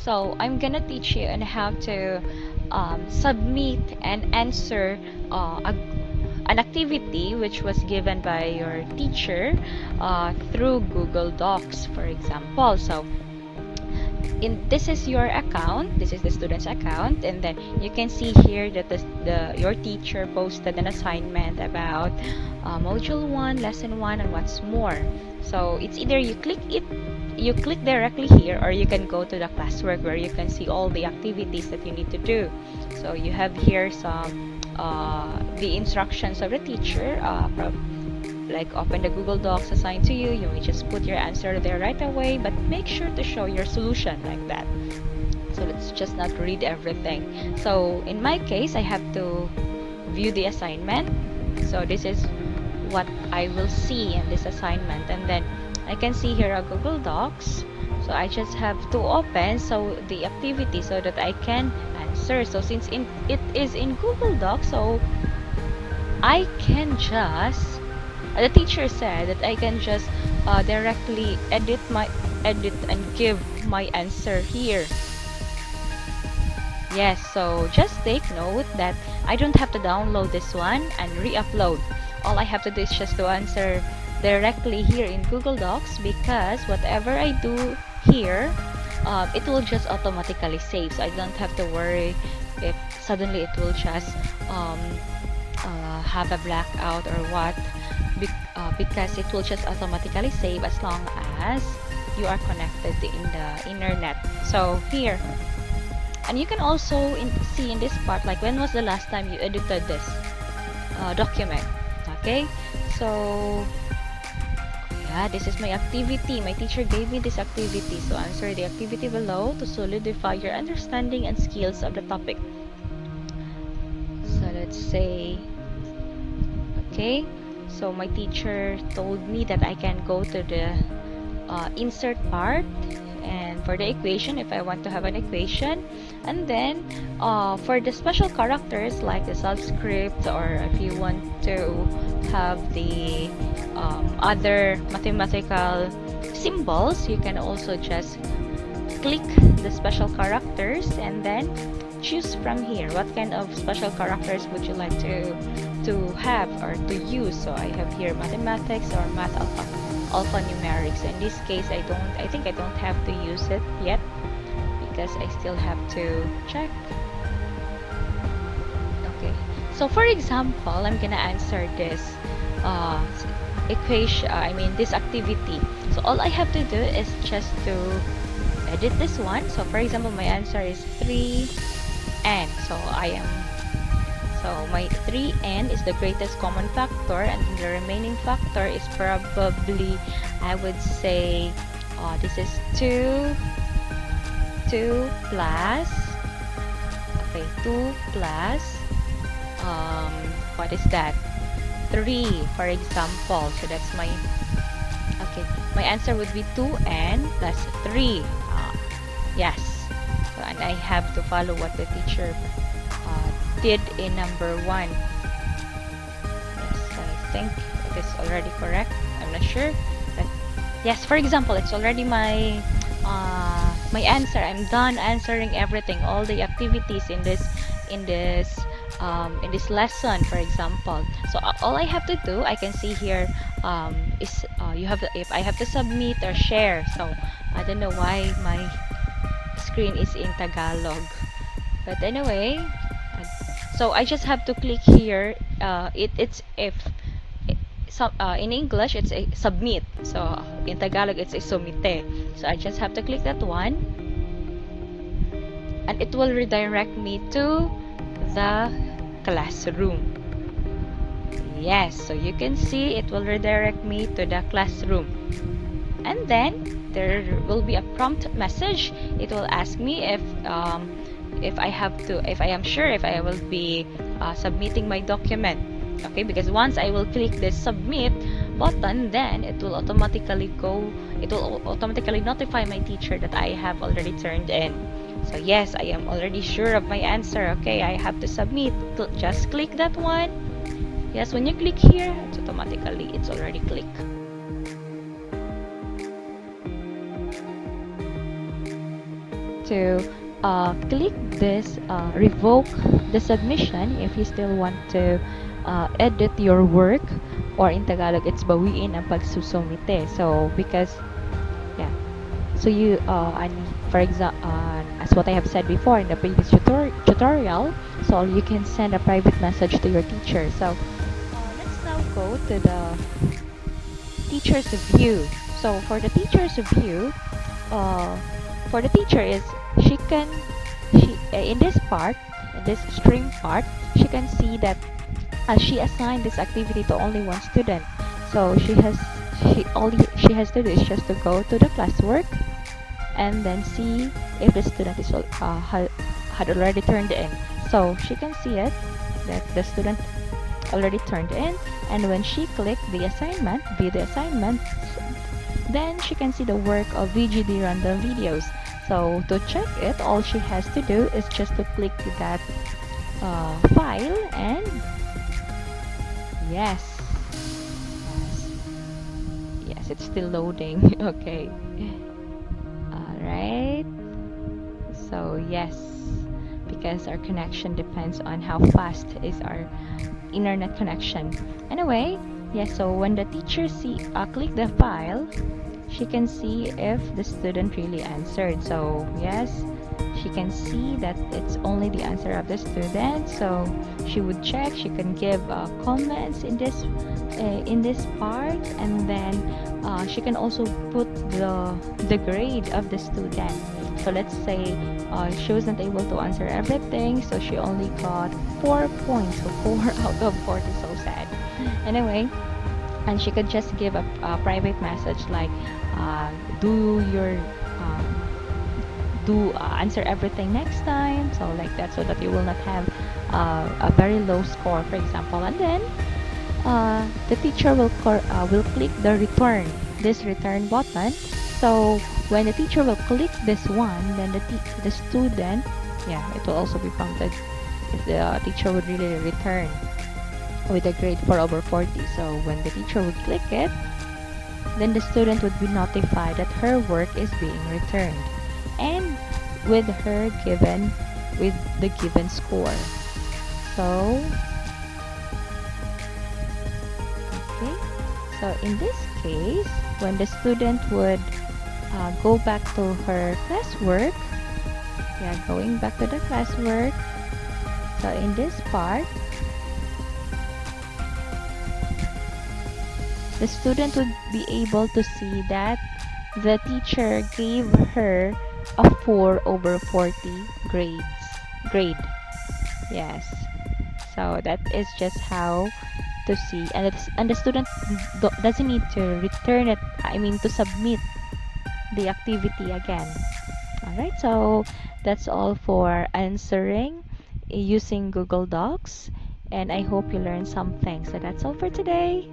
So I'm gonna teach you on how to submit and answer an activity which was given by your teacher through Google Docs, for example. So this is your account, this is the student's account, and then you can see here that your teacher posted an assignment about module 1, lesson 1, and what's more. So it's either you click directly here, or you can go to the classwork where you can see all the activities that you need to do. So you have here some the instructions of the teacher, like open the Google Docs assigned to you. You may just put your answer there right away, but make sure to show your solution like that. So let's just not read everything. So in my case, I have to view the assignment. So this is what I will see in this assignment, and then I can see here a Google Docs. So I just have to open the activity so that I can answer. So since it is in Google Docs, so I can just the teacher said that I can just directly edit and give my answer here. Yes, so just take note that I don't have to download this one and re-upload. All I have to do is just to answer directly here in Google Docs, because whatever I do here, it will just automatically save. So I don't have to worry if suddenly it will just have a blackout or what, because it will just automatically save as long as you are connected in the internet. So here, and you can also see in this part, like when was the last time you edited this document. Okay, so yeah, this is my activity. My teacher gave me this activity, so answer the activity below to solidify your understanding and skills of the topic. So let's say, okay, so my teacher told me that I can go to the insert part, and for the equation, if I want to have an equation, and then for the special characters like the subscript, or if you want to have the other mathematical symbols, you can also just click the special characters and then choose from here what kind of special characters would you like to have or to use. So I have here mathematics or math alphanumerics. In this case, I think I don't have to use it yet, because I still have to check. Okay, so for example, I'm gonna answer this equation, this activity. So all I have to do is just to edit this one. So for example, my answer is 3n. So my 3n is the greatest common factor, and the remaining factor is probably, I would say, this is 2 plus, okay, 2 plus, what is that? 3, for example. So that's my, okay, my answer would be 2n plus 3. Yes. So, and I have to follow what the teacher did in number 1. Yes, I think it is already correct. I'm not sure, but yes, for example, it's already my my answer. I'm done answering everything, all the activities in this lesson, for example. So all I have to do, I can see here, is if I have to submit or share. So I don't know why my screen is in Tagalog, but anyway, so I just have to click here. It's if in English it's a submit, so in Tagalog it's a sumite. So I just have to click that one, and it will redirect me to the classroom. Yes, so you can see it will redirect me to the classroom, and then there will be a prompt message. It will ask me if I am sure if I will be submitting my document. Okay, because once I will click the submit button, then it will automatically notify my teacher that I have already turned in. So yes, I am already sure of my answer. Okay, I have to submit. Just click that one. Yes, when you click here, it's already clicked. to click this revoke the submission if you still want to edit your work, or in Tagalog it's bawiin ang pagsusumite. So because yeah, so you and for example, as what I have said before in the previous tutorial, so you can send a private message to your teacher. So let's now go to the teacher's view. So for the teacher's view, uh, for the teacher is she in this part, in this stream part, she can see that she assigned this activity to only one student. So she has to do is just to go to the classwork and then see if the student had already turned in. So she can see it that the student already turned in, and when she clicked the assignment, view the assignment, then she can see the work of VGD random videos. So to check it, all she has to do is just to click that file, and yes, yes, it's still loading. Okay, all right. So yes, because our connection depends on how fast is our internet connection. Anyway, yes, so when the teacher click the file, she can see if the student really answered. So yes, she can see that it's only the answer of the student. So she would check, she can give comments in this part, and then she can also put the grade of the student. So let's say she wasn't able to answer everything, so she only got 4 points, so 4 out of 40. So sad. Anyway, and she could just give a private message like do your answer everything next time, so like that, so that you will not have a very low score, for example. And then the teacher will click the return button. So when the teacher will click this one, then the student, yeah, it will also be prompted if the teacher would really return with a grade 4 over 40. So when the teacher would click it, then the student would be notified that her work is being returned, and with the given score. So okay, so in this case, when the student would go back to her classwork, yeah, going back to the classwork, so in this part, the student would be able to see that the teacher gave her a 4 over 40 grade. Yes. So that is just how to see, and the student doesn't need to return it, I mean to submit the activity again. Alright, so that's all for answering using Google Docs, and I hope you learned something. So that's all for today.